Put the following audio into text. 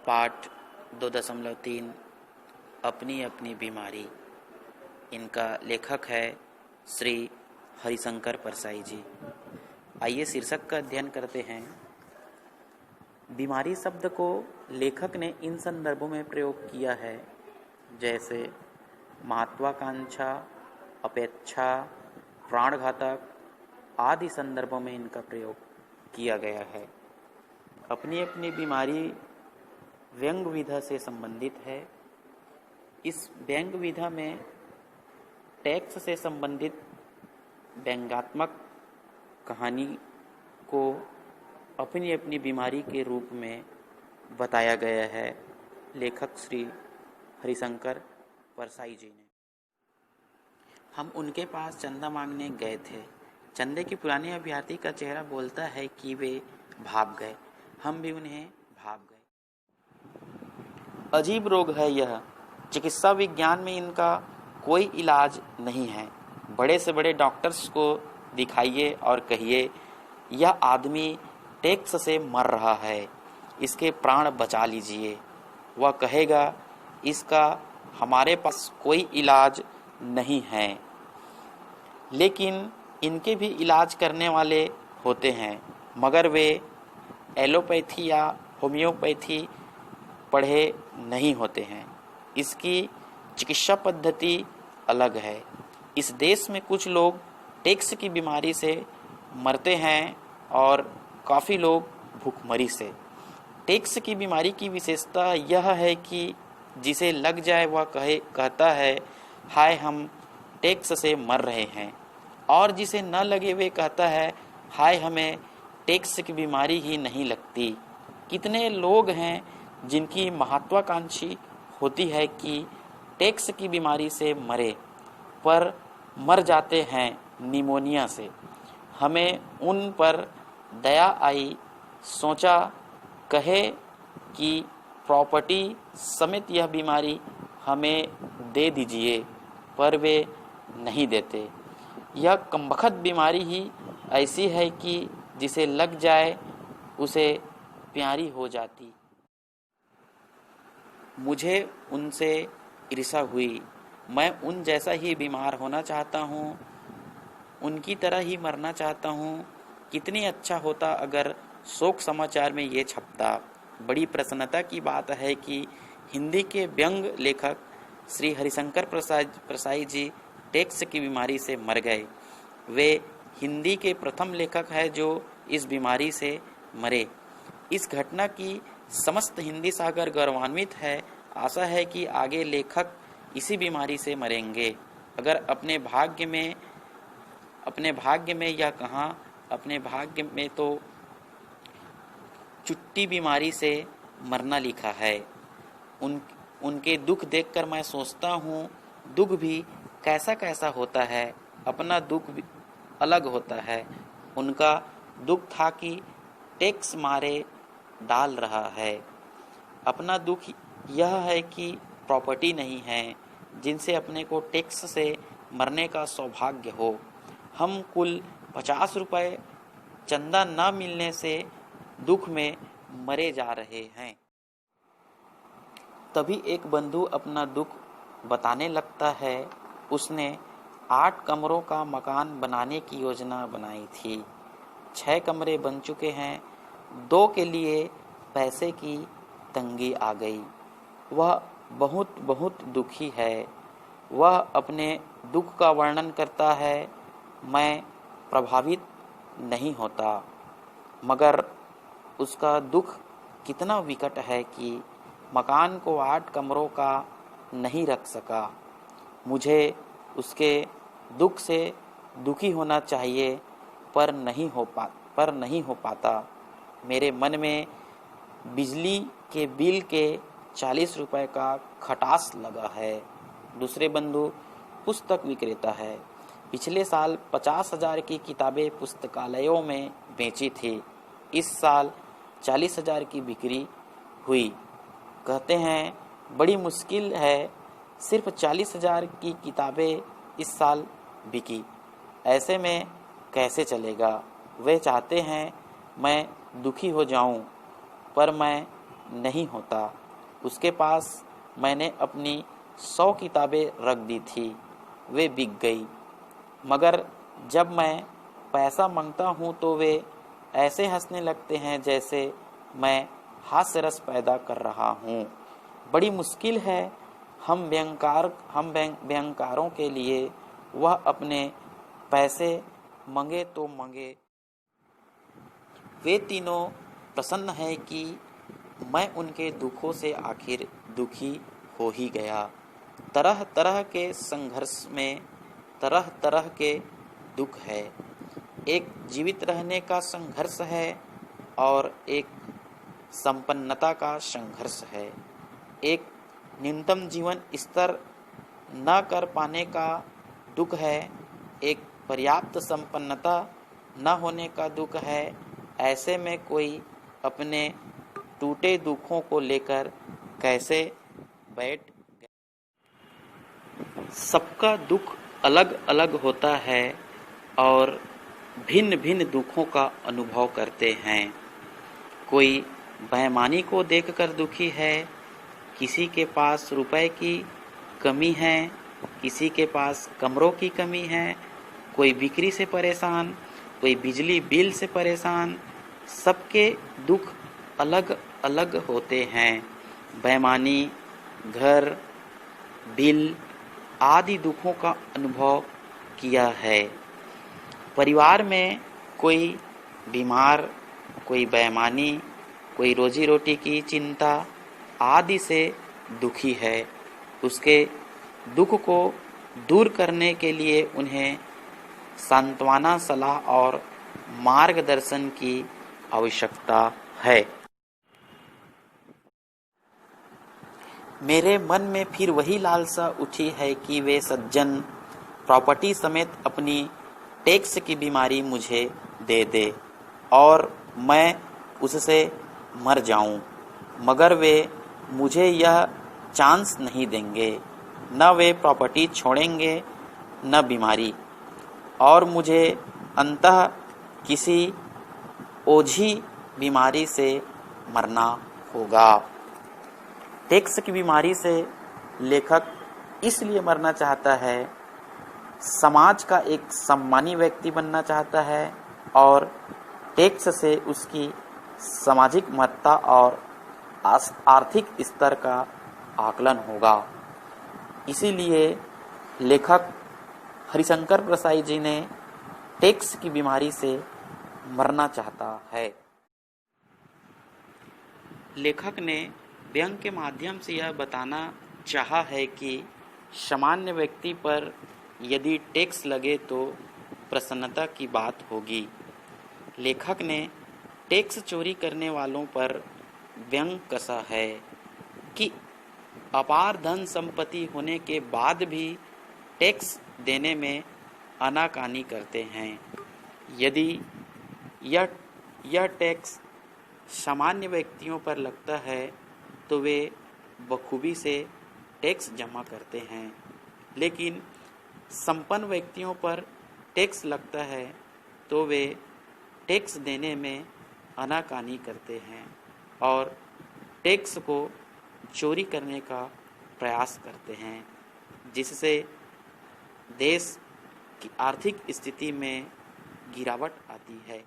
पाठ 2.3 अपनी अपनी बीमारी। इनका लेखक है श्री हरिशंकर परसाई जी। आइए शीर्षक का अध्ययन करते हैं। बीमारी शब्द को लेखक ने इन संदर्भों में प्रयोग किया है जैसे महत्वाकांक्षा, अपेक्षा, प्राणघातक आदि संदर्भों में इनका प्रयोग किया गया है। अपनी अपनी बीमारी व्यंग विधा से संबंधित है। इस व्यंग विधा में टेक्स्ट से संबंधित व्यंग्यात्मक कहानी को अपनी अपनी बीमारी के रूप में बताया गया है लेखक श्री हरिशंकर परसाई जी ने। हम उनके पास चंदा मांगने गए थे। चंदे की पुरानी अभ्यर्थी का चेहरा बोलता है कि वे भाग गए। हम भी उन्हें भाग गए। अजीब रोग है यह। चिकित्सा विज्ञान में इनका कोई इलाज नहीं है। बड़े से बड़े डॉक्टर्स को दिखाइए और कहिए यह आदमी टेक्स से मर रहा है, इसके प्राण बचा लीजिए। वह कहेगा इसका हमारे पास कोई इलाज नहीं है। लेकिन इनके भी इलाज करने वाले होते हैं, मगर वे एलोपैथी या होम्योपैथी पढ़े नहीं होते हैं। इसकी चिकित्सा पद्धति अलग है। इस देश में कुछ लोग टेक्स की बीमारी से मरते हैं और काफ़ी लोग भूखमरी से। टेक्स की बीमारी की विशेषता यह है कि जिसे लग जाए वह कहता है हाय हम टेक्स से मर रहे हैं, और जिसे न लगे वे कहता है हाय हमें टेक्स की बीमारी ही नहीं लगती। कितने लोग हैं जिनकी महत्वाकांक्षी होती है कि टेक्स की बीमारी से मरे, पर मर जाते हैं निमोनिया से। हमें उन पर दया आई, सोचा कहे कि प्रॉपर्टी समेत यह बीमारी हमें दे दीजिए, पर वे नहीं देते। यह कमबख्त बीमारी ही ऐसी है कि जिसे लग जाए उसे प्यारी हो जाती। मुझे उनसे ईर्ष्या हुई। मैं उन जैसा ही बीमार होना चाहता हूँ, उनकी तरह ही मरना चाहता हूँ। कितनी अच्छा होता अगर शोक समाचार में ये छपता। बड़ी प्रसन्नता की बात है कि हिंदी के व्यंग लेखक श्री हरिशंकर परसाई जी टेक्स की बीमारी से मर गए। वे हिंदी के प्रथम लेखक हैं जो इस बीमारी से मरे। इस घटना की समस्त हिंदी सागर गौरवान्वित है। आशा है कि आगे लेखक इसी बीमारी से मरेंगे। अगर अपने भाग्य में या कहाँ, अपने भाग्य में तो चुट्टी बीमारी से मरना लिखा है। उनके दुख देखकर मैं सोचता हूँ दुख भी कैसा कैसा होता है। अपना दुख भी अलग होता है। उनका दुख था कि टैक्स मारे डाल रहा है। अपना दुख यह है कि प्रॉपर्टी नहीं है जिनसे अपने को टैक्स से मरने का सौभाग्य हो। हम कुल 50 रुपए चंदा न मिलने से दुख में मरे जा रहे हैं। तभी एक बंधु अपना दुख बताने लगता है। उसने 8 कमरों का मकान बनाने की योजना बनाई थी। 6 कमरे बन चुके हैं। 2 के लिए पैसे की तंगी आ गई। वह बहुत बहुत दुखी है। वह अपने दुख का वर्णन करता है। मैं प्रभावित नहीं होता, मगर उसका दुख कितना विकट है कि मकान को 8 कमरों का नहीं रख सका। मुझे उसके दुख से दुखी होना चाहिए, पर नहीं हो पाता। मेरे मन में बिजली के बिल के 40 रुपए का खटास लगा है। दूसरे बंधु पुस्तक विक्रेता है। पिछले साल 50,000 की किताबें पुस्तकालयों में बेची थी। इस साल 40,000 की बिक्री हुई। कहते हैं बड़ी मुश्किल है, सिर्फ 40,000 की किताबें इस साल बिकी। ऐसे में कैसे चलेगा। वे चाहते हैं मैं दुखी हो जाऊं, पर मैं नहीं होता। उसके पास मैंने अपनी 100 किताबें रख दी थी, वे बिक गई। मगर जब मैं पैसा मांगता हूँ तो वे ऐसे हंसने लगते हैं जैसे मैं हास्य रस पैदा कर रहा हूँ। बड़ी मुश्किल है हम व्यंगकारों के लिए वह अपने पैसे मंगे तो मंगे। वे तीनों प्रसन्न है कि मैं उनके दुखों से आखिर दुखी हो ही गया। तरह तरह के संघर्ष में तरह तरह के दुख है। एक जीवित रहने का संघर्ष है और एक संपन्नता का संघर्ष है। एक न्यूनतम जीवन स्तर न कर पाने का दुख है, एक पर्याप्त संपन्नता न होने का दुख है। ऐसे में कोई अपने टूटे दुखों को लेकर कैसे बैठ गया? सबका दुख अलग अलग होता है और भिन्न भिन्न दुखों का अनुभव करते हैं। कोई बेईमानी को देखकर दुखी है, किसी के पास रुपए की कमी है, किसी के पास कमरों की कमी है, कोई बिक्री से परेशान, कोई बिजली बिल से परेशान। सबके दुख अलग अलग होते हैं। बेईमानी, घर, बिल आदि दुखों का अनुभव किया है। परिवार में कोई बीमार, कोई बेईमानी, कोई रोजी रोटी की चिंता आदि से दुखी है। उसके दुख को दूर करने के लिए उन्हें सांत्वना, सलाह और मार्गदर्शन की आवश्यकता है। मेरे मन में फिर वही लालसा उठी है कि वे सज्जन प्रॉपर्टी समेत अपनी टैक्स की बीमारी मुझे दे दे और मैं उससे मर जाऊं। मगर वे मुझे यह चांस नहीं देंगे। न वे प्रॉपर्टी छोड़ेंगे न बीमारी, और मुझे अंततः किसी ओझी बीमारी से मरना होगा। टैक्स की बीमारी से लेखक इसलिए मरना चाहता है, समाज का एक सम्मानी व्यक्ति बनना चाहता है और टैक्स से उसकी सामाजिक महत्ता और आर्थिक स्तर का आकलन होगा। इसीलिए लेखक हरिशंकर प्रसाई जी ने टैक्स की बीमारी से मरना चाहता है। लेखक ने व्यंग के माध्यम से यह बताना चाहा है कि सामान्य व्यक्ति पर यदि टैक्स लगे तो प्रसन्नता की बात होगी। लेखक ने टैक्स चोरी करने वालों पर व्यंग कसा है कि अपार धन संपत्ति होने के बाद भी टैक्स देने में आनाकानी करते हैं। यदि यह टैक्स सामान्य व्यक्तियों पर लगता है तो वे बखूबी से टैक्स जमा करते हैं, लेकिन संपन्न व्यक्तियों पर टैक्स लगता है तो वे टैक्स देने में आनाकानी करते हैं और टैक्स को चोरी करने का प्रयास करते हैं, जिससे देश की आर्थिक स्थिति में गिरावट आती है।